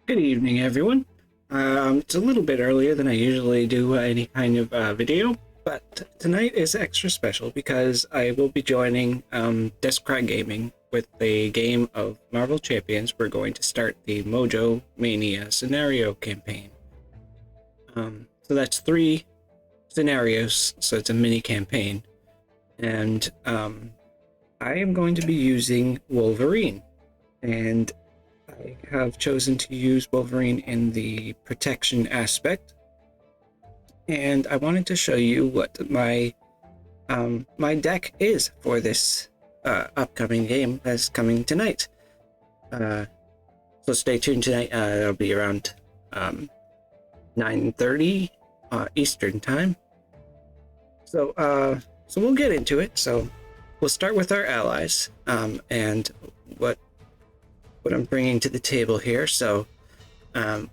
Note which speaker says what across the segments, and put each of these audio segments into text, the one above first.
Speaker 1: Good evening, everyone. It's a little bit earlier than I usually do any kind of video, but tonight is extra special because I will be joining Decklist Gaming with a game of Marvel Champions. We're going to start the Mojo Mania scenario campaign. So that's 3 scenarios, so it's a mini campaign, and I am going to be using Wolverine, and I have chosen to use Wolverine in the protection aspect, and I wanted to show you what my deck is for this upcoming game that's coming tonight. So stay tuned tonight. It'll be around 9:30 Eastern time. So we'll get into it. So we'll start with our allies and what I'm bringing to the table here. So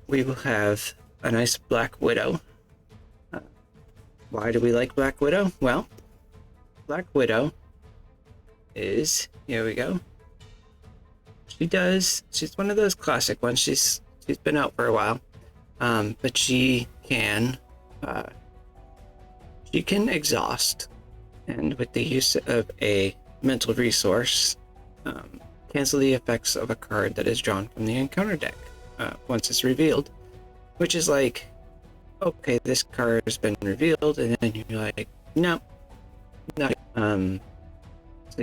Speaker 1: we will have a nice Black Widow. Why do we like Black Widow? Well, Black Widow is, here we go. She's one of those classic ones. She's been out for a while, but she can exhaust, and with the use of a mental resource, cancel the effects of a card that is drawn from the encounter deck once it's revealed, which is like, okay, this card has been revealed, and then you're like, no, not. So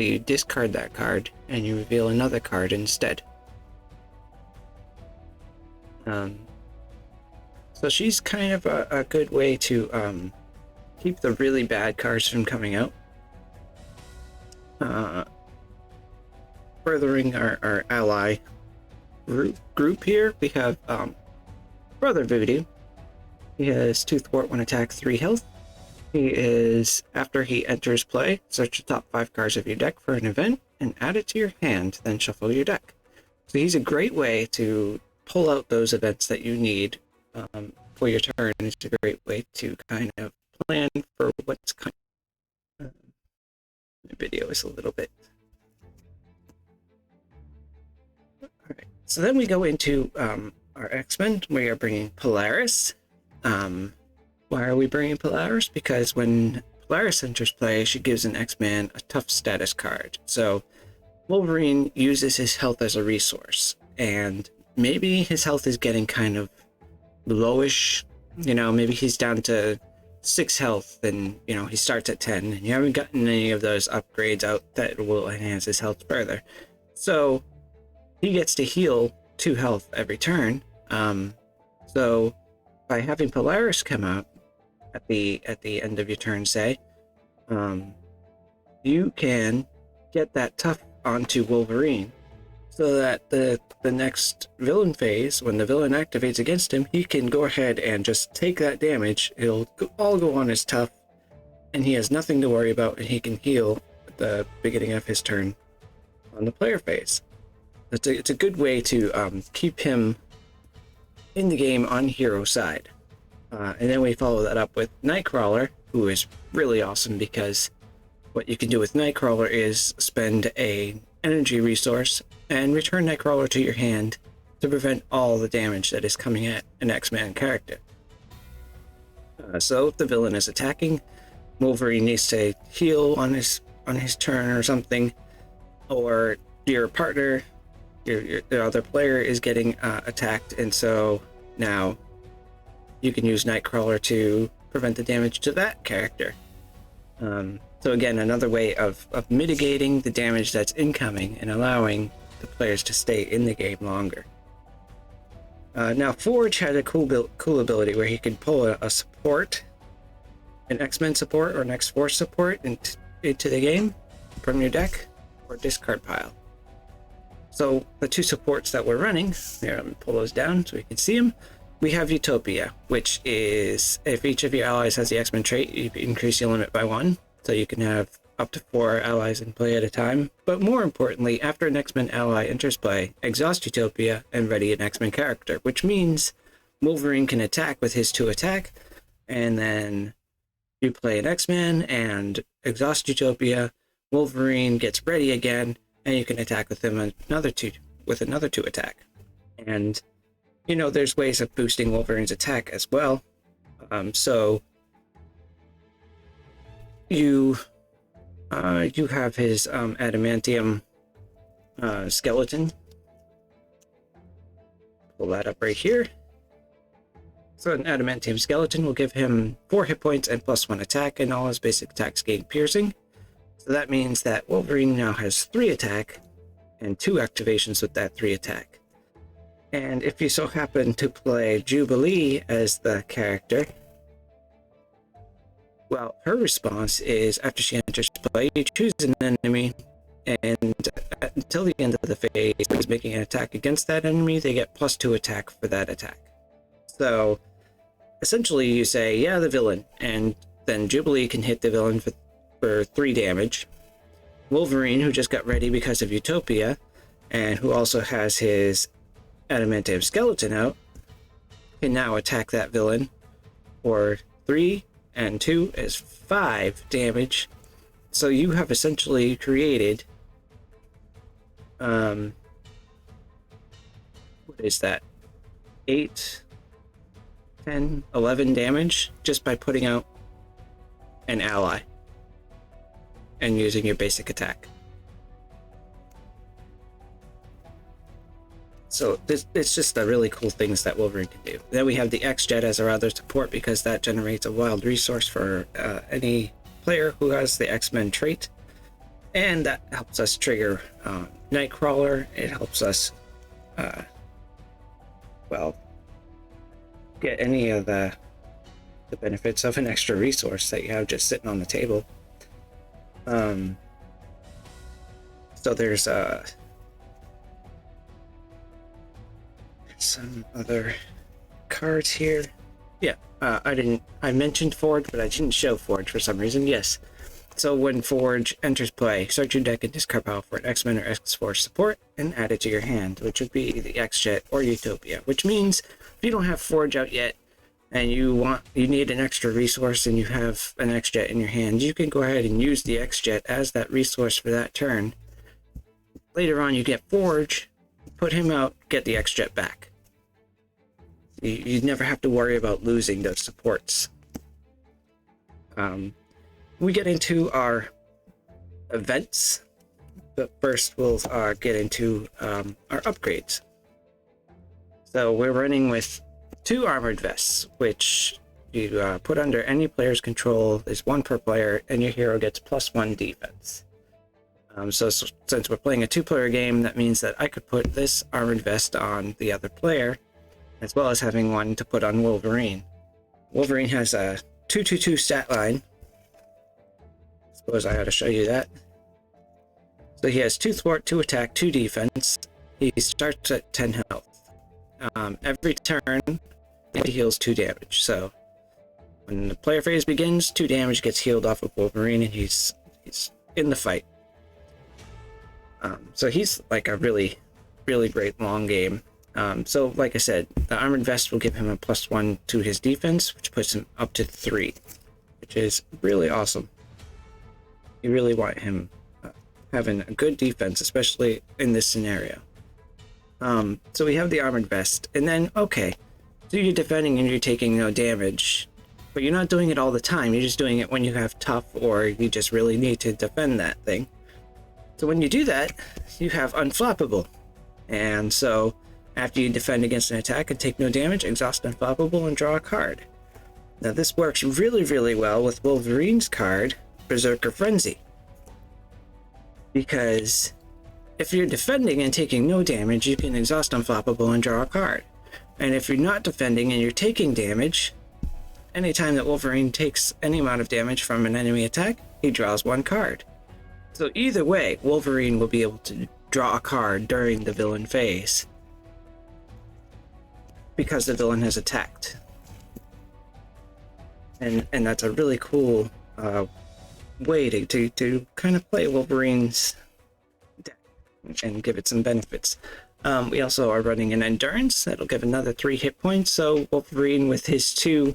Speaker 1: you discard that card and you reveal another card instead. So she's kind of a good way to keep the really bad cards from coming out. Furthering our ally group here, we have Brother Voodoo. He has 2 thwart, 1 attack, 3 health. He is, after he enters play, search the top 5 cards of your deck for an event and add it to your hand, then shuffle your deck. So he's a great way to pull out those events that you need for your turn. It's a great way to kind of plan for what's coming. The video is a little bit. Alright, so then we go into our X-Men. We are bringing Polaris. Why are we bringing Polaris? Because when Polaris enters play, she gives an X-Man a tough status card. So Wolverine uses his health as a resource, and maybe his health is getting kind of lowish. You know, maybe he's down to 6 health, and you know he starts at 10, and you haven't gotten any of those upgrades out that will enhance his health further. So he gets to heal 2 health every turn. So by having Polaris come out at the end of your turn, say, you can get that tough onto Wolverine, so that the next villain phase, when the villain activates against him, he can go ahead and just take that damage. It'll all go on his tough, and he has nothing to worry about, and he can heal at the beginning of his turn on the player phase. It's a good way to keep him in the game on hero side. And then we follow that up with Nightcrawler, who is really awesome, because what you can do with Nightcrawler is spend a energy resource and return Nightcrawler to your hand to prevent all the damage that is coming at an X-Man character. So if the villain is attacking, Wolverine needs to heal on his turn or something, or your partner, the other player is getting attacked, and so now you can use Nightcrawler to prevent the damage to that character. So again, another way of mitigating the damage that's incoming and allowing the players to stay in the game longer. Now Forge had a cool ability where he could pull a support, an X-Men support or an X-Force support into the game from your deck or discard pile. So the 2 supports that we're running, here, let me pull those down so we can see them. We have Utopia, which is, if each of your allies has the X-Men trait, you increase your limit by 1. So you can have up to 4 allies in play at a time. But more importantly, after an X-Men ally enters play, exhaust Utopia and ready an X-Men character, which means Wolverine can attack with his 2 attack, and then you play an X-Men and exhaust Utopia. Wolverine gets ready again, and you can attack with him another 2 attack. And there's ways of boosting Wolverine's attack as well. So you have his adamantium skeleton. Pull that up right here. So an adamantium skeleton will give him 4 hit points and +1 attack, and all his basic attacks gain piercing. So that means that Wolverine now has 3 attack and 2 activations with that 3 attack. And if you so happen to play Jubilee as the character, well, her response is after she enters play, you choose an enemy, and until the end of the phase, is making an attack against that enemy, they get +2 attack for that attack. So essentially you say, yeah, the villain, and then Jubilee can hit the villain for 3 damage. Wolverine, who just got ready because of Utopia, and who also has his adamantium skeleton out, can now attack that villain for 3, and 2 is 5 damage. So you have essentially created what is that, 8, 10, 11 damage just by putting out an ally and using your basic attack. So it's just the really cool things that Wolverine can do. Then we have the X-Jet as our other support, because that generates a wild resource for any player who has the X-Men trait, and that helps us trigger Nightcrawler. It helps us get any of the benefits of an extra resource that you have just sitting on the table. So there's some other cards here. Yeah, I mentioned Forge, but I didn't show Forge for some reason. Yes. So when Forge enters play, search your deck and discard power for an X-Men or X-Force support and add it to your hand, which would be the X-Jet or Utopia, which means if you don't have Forge out yet and you need an extra resource and you have an X-Jet in your hand, you can go ahead and use the X-Jet as that resource for that turn. Later on you get Forge, put him out, get the X-Jet back. You never have to worry about losing those supports. We get into our events, but first we'll get into our upgrades. So we're running with 2 armored vests, which you put under any player's control. There's 1 per player, and your hero gets +1 defense. So since we're playing a 2-player game, that means that I could put this armored vest on the other player, as well as having 1 to put on Wolverine. Wolverine has a 222 stat line. Suppose I ought to show you that. So he has 2 thwart, 2 attack, 2 defense. He starts at 10 health. Every turn, he heals 2 damage. So when the player phase begins, 2 damage gets healed off of Wolverine, and he's in the fight. So he's like a really, really great long game. So like I said, the armored vest will give him a +1 to his defense, which puts him up to 3, which is really awesome. You really want him having a good defense, especially in this scenario. So we have the armored vest, and then, okay, so you're defending and you're taking no damage, but you're not doing it all the time. You're just doing it when you have tough, or you just really need to defend that thing. So when you do that, you have unflappable. And so after you defend against an attack and take no damage, exhaust unflappable and draw a card. Now this works really, really well with Wolverine's card, Berserker Frenzy. Because if you're defending and taking no damage, you can exhaust unflappable and draw a card. And if you're not defending and you're taking damage, anytime that Wolverine takes any amount of damage from an enemy attack, he draws 1 card. So either way, Wolverine will be able to draw a card during the villain phase, because the villain has attacked. And that's a really cool way to kind of play Wolverine's deck and give it some benefits. We also are running an endurance that'll give another 3 hit points. So Wolverine, with his 2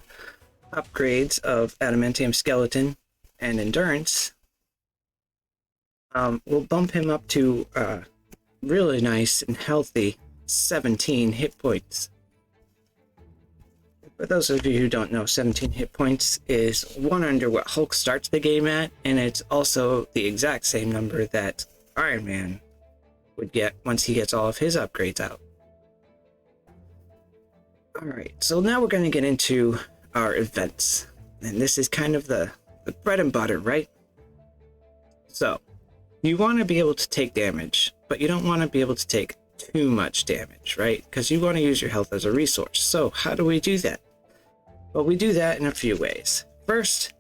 Speaker 1: upgrades of adamantium skeleton and endurance, will bump him up to really nice and healthy 17 hit points. For those of you who don't know, 17 hit points is 1 under what Hulk starts the game at, and it's also the exact same number that Iron Man would get once he gets all of his upgrades out. Alright, so now we're going to get into our events. And this is kind of the bread and butter, right? So, you want to be able to take damage, but you don't want to be able to take too much damage, right? Because you want to use your health as a resource. So, how do we do that? Well, we do that in a few ways. First,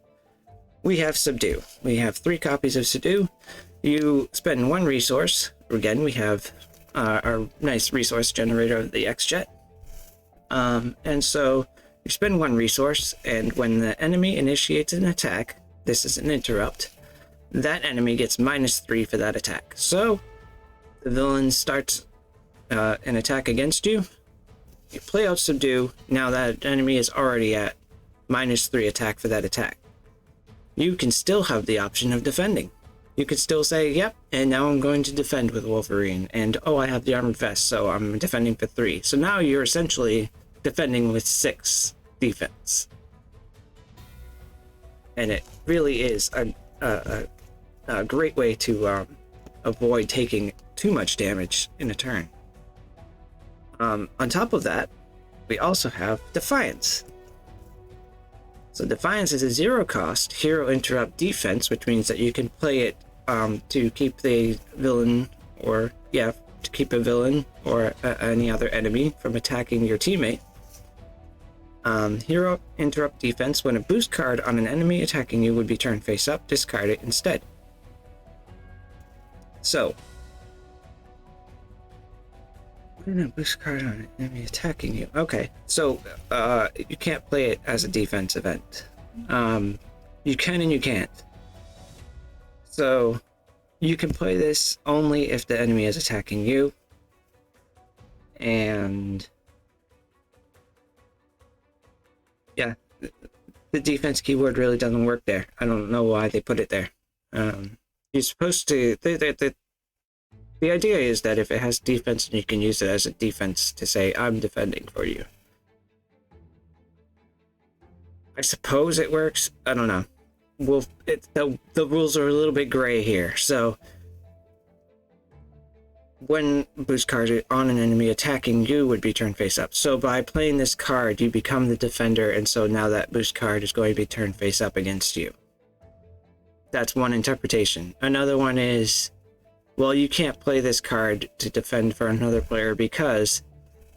Speaker 1: we have Subdue. We have 3 copies of Subdue. You spend 1 resource. Again, we have our nice resource generator, the X-Jet. And so you spend 1 resource, and when the enemy initiates an attack, this is an interrupt, that enemy gets -3 for that attack. So the villain starts an attack against you. You play out Subdue. Now that enemy is already at -3 attack for that attack. You can still have the option of defending. You could still say, yep, and now I'm going to defend with Wolverine. And, oh, I have the armored vest, so I'm defending for 3. So now you're essentially defending with 6 defense. And it really is a great way to avoid taking too much damage in a turn. On top of that, we also have Defiance. So Defiance is a 0 cost hero interrupt defense, which means that you can play it to keep the villain, or to keep a villain or any other enemy from attacking your teammate. Hero interrupt defense: when a boost card on an enemy attacking you would be turned face up, discard it instead. So, when a boost card on an enemy attacking you. Okay, so you can't play it as a defense event. You can and you can't. So you can play this only if the enemy is attacking you. And yeah, the defense keyword really doesn't work there. I don't know why they put it there. You're supposed to... The idea is that if it has defense, you can use it as a defense to say, I'm defending for you. I suppose it works. I don't know. Well, the rules are a little bit gray here. So, when boost card on an enemy attacking you would be turned face up. So by playing this card, you become the defender, and so now that boost card is going to be turned face up against you. That's one interpretation. Another one is, well, you can't play this card to defend for another player because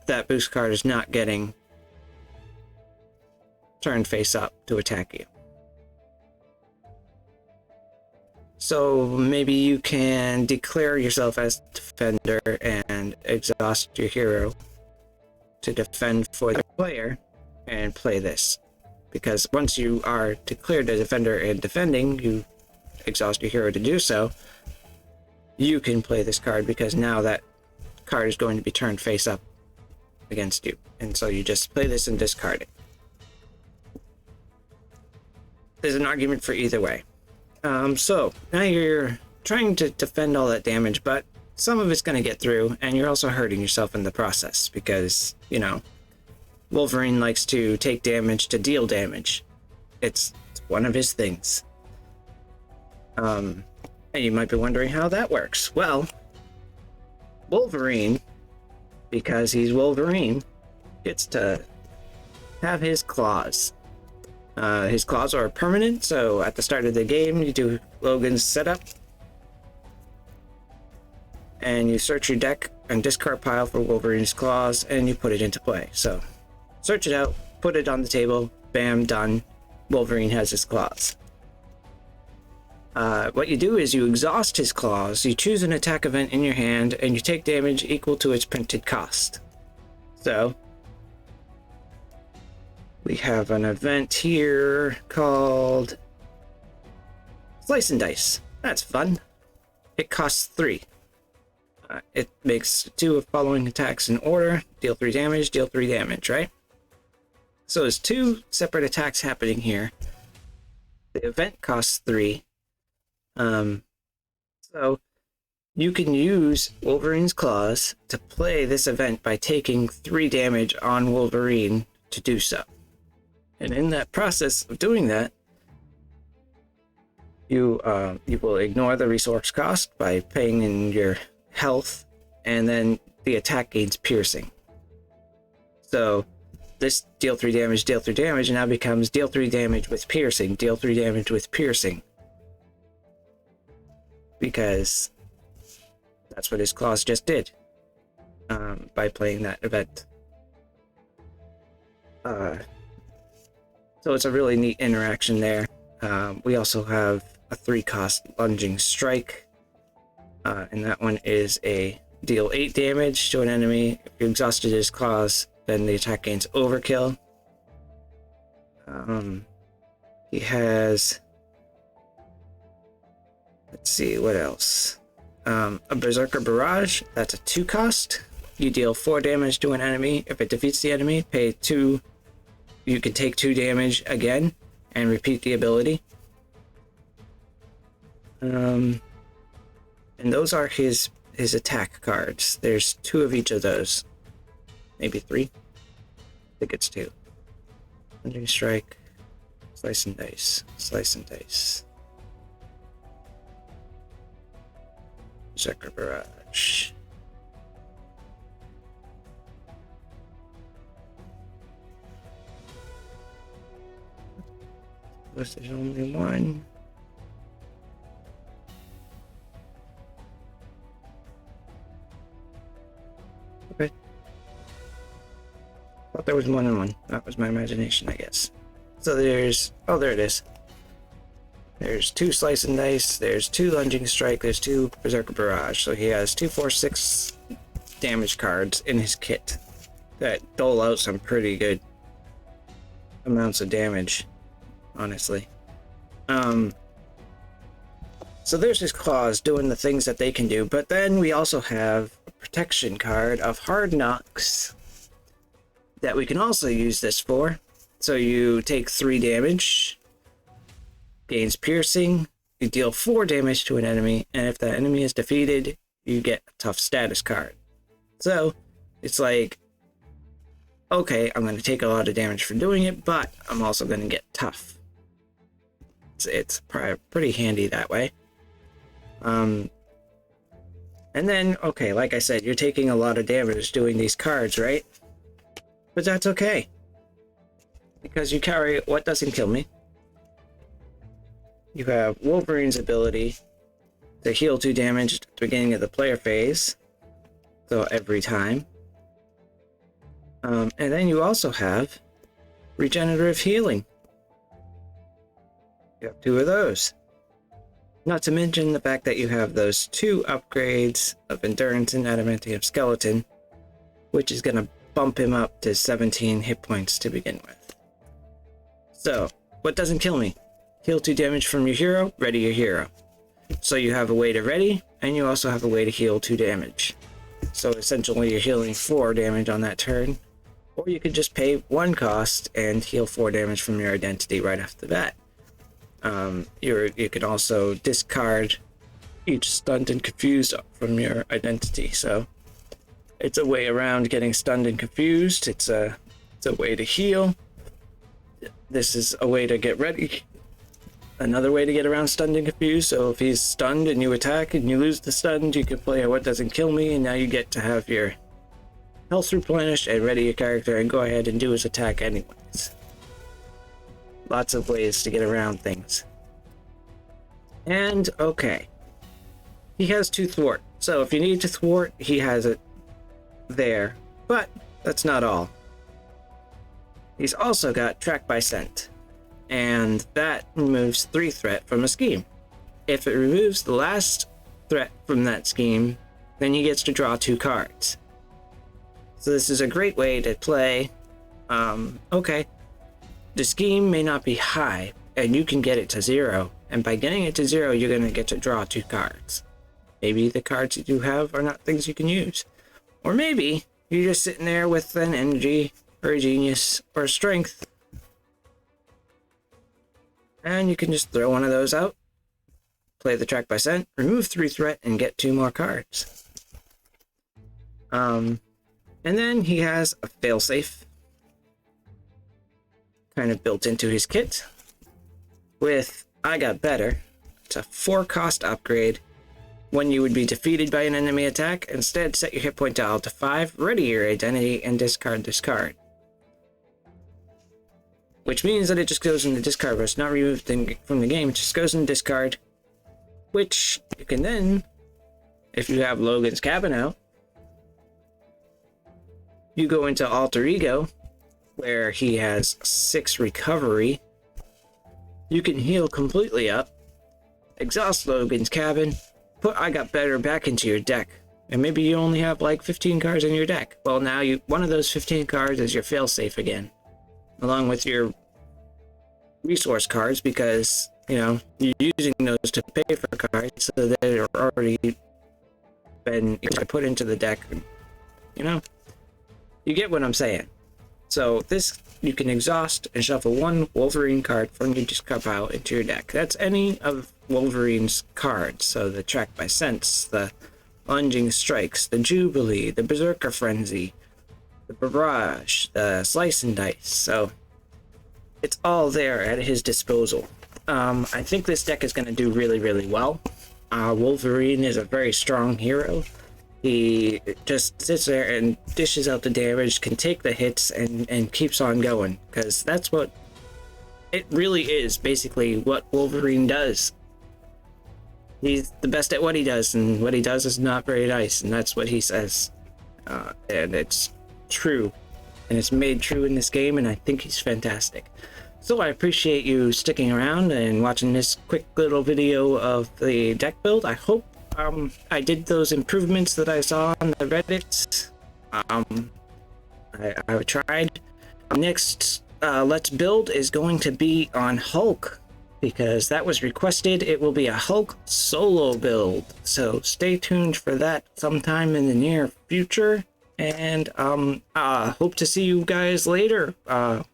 Speaker 1: that boost card is not getting turned face up to attack you. So maybe you can declare yourself as defender and exhaust your hero to defend for the player and play this. Because once you are declared a defender and defending, you exhaust your hero to do so, you can play this card because now that card is going to be turned face up against you. And so you just play this and discard it. There's an argument for either way. So now you're trying to defend all that damage, but some of it's going to get through, and you're also hurting yourself in the process because, you know, Wolverine likes to take damage to deal damage. It's one of his things. And you might be wondering how that works. Well, Wolverine, because he's Wolverine, gets to have his claws. His claws are permanent, so at the start of the game, you do Logan's setup, and you search your deck and discard pile for Wolverine's claws, and you put it into play. So, search it out, put it on the table, bam, done. Wolverine has his claws. What you do is you exhaust his claws, you choose an attack event in your hand, and you take damage equal to its printed cost. So, we have an event here called Slice and Dice. That's fun. It costs 3. It makes 2 of following attacks in order, deal 3 damage, right? So there's 2 separate attacks happening here. The event costs 3. So you can use Wolverine's Claws to play this event by taking 3 damage on Wolverine to do so. And in that process of doing that, you will ignore the resource cost by paying in your health, and then the attack gains piercing. So this deal 3 damage now becomes deal 3 damage with piercing, deal 3 damage with piercing. Because that's what his claws just did by playing that event. So it's a really neat interaction there. We also have a 3-cost lunging strike, and that one is a deal 8 damage to an enemy. If you exhausted his claws, then the attack gains overkill. He has, let's see, what else? A Berserker Barrage, that's a 2-cost. You deal 4 damage to an enemy. If it defeats the enemy, pay 2. You can take 2 damage again and repeat the ability. And those are his attack cards. There's 2 of each of those. Maybe 3. I think it's 2. Lunging Strike, Slice and Dice, Slice and Dice. Berserker Barrage. There's only 1. Okay. Thought there was more than 1. That was my imagination, I guess. So there's, oh, there it is. There's 2 Slice and Dice, there's 2 Lunging Strike, there's 2 Berserker Barrage. So he has 2, 4, 6 damage cards in his kit that dole out some pretty good amounts of damage, honestly. So there's his claws doing the things that they can do, but then we also have a protection card of Hard Knocks that we can also use this for. So you take 3 damage, gains piercing, you deal 4 damage to an enemy, and if that enemy is defeated, you get a tough status card. So it's like, okay, I'm going to take a lot of damage for doing it, but I'm also going to get tough. It's pretty handy that way. And then, okay, like I said, you're taking a lot of damage doing these cards, right? But that's okay, because you carry What Doesn't Kill Me. You have Wolverine's ability to heal 2 damage at the beginning of the player phase, so every time. And then you also have Regenerative Healing. You have 2 of those. Not to mention the fact that you have those 2 upgrades of Endurance and Adamantium Skeleton, which is going to bump him up to 17 hit points to begin with. So, What Doesn't Kill Me? Heal 2 damage from your hero, ready your hero. So you have a way to ready, and you also have a way to heal 2 damage. So essentially you're healing 4 damage on that turn, or you could just pay 1 cost and heal 4 damage from your identity right off the bat. You can also discard each stunned and confused from your identity, so it's a way around getting stunned and confused. It's a way to heal. This is a way to get ready. Another way to get around stunned and confused. So if he's stunned and you attack and you lose the stunned, you can play a What Doesn't Kill Me, and now you get to have your health replenished and ready your character and go ahead and do his attack anyways. Lots of ways to get around things. And okay, he has 2 thwart. So if you need to thwart, he has it there. But that's not all. He's also got Track by Scent, and that removes 3 threat from a scheme. If it removes the last threat from that scheme, then he gets to draw 2 cards. So this is a great way to play. Okay, the scheme may not be high, and you can get it to 0, and by getting it to 0, you're going to get to draw 2 cards. Maybe the cards that you have are not things you can use. Or maybe you're just sitting there with an energy or a genius or a strength, and you can just throw one of those out, play the track by scent, remove 3 threat, and get 2 more cards. And then he has a failsafe kind of built into his kit with I Got Better. It's a 4-cost upgrade. When you would be defeated by an enemy attack, instead set your hit point dial to 5, ready your identity, and discard this card. Which means that it just goes in the discard, but it's not removed from the game, it just goes in the discard. Which you can then, if you have Logan's Cabin out, you go into Alter Ego, where he has 6 recovery. You can heal completely up, exhaust Logan's Cabin, put I Got Better back into your deck, and maybe you only have like 15 cards in your deck. Well, now one of those 15 cards is your failsafe again, along with your resource cards, because you're using those to pay for cards so that they're already been put into the deck. You get what I'm saying. So this, you can exhaust and shuffle 1 Wolverine card from your discard pile into your deck. That's any of Wolverine's cards. So the Track by Sense, the Lunging Strikes, the Jubilee, the Berserker Frenzy, the Barrage, the Slice and Dice. So it's all there at his disposal. I think this deck is going to do really, really well. Wolverine is a very strong hero. He just sits there and dishes out the damage, can take the hits, and keeps on going. Because that's what it really is, basically, what Wolverine does. He's the best at what he does, and what he does is not very nice, and that's what he says. And it's true. And it's made true in this game, and I think he's fantastic. So I appreciate you sticking around and watching this quick little video of the deck build. I hope I did those improvements that I saw on the Reddit. I tried. Next Let's Build is going to be on Hulk, because that was requested. It will be a Hulk solo build, so stay tuned for that sometime in the near future. And hope to see you guys later while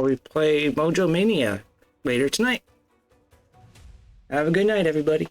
Speaker 1: we play Mojo Mania later tonight. Have a good night, everybody.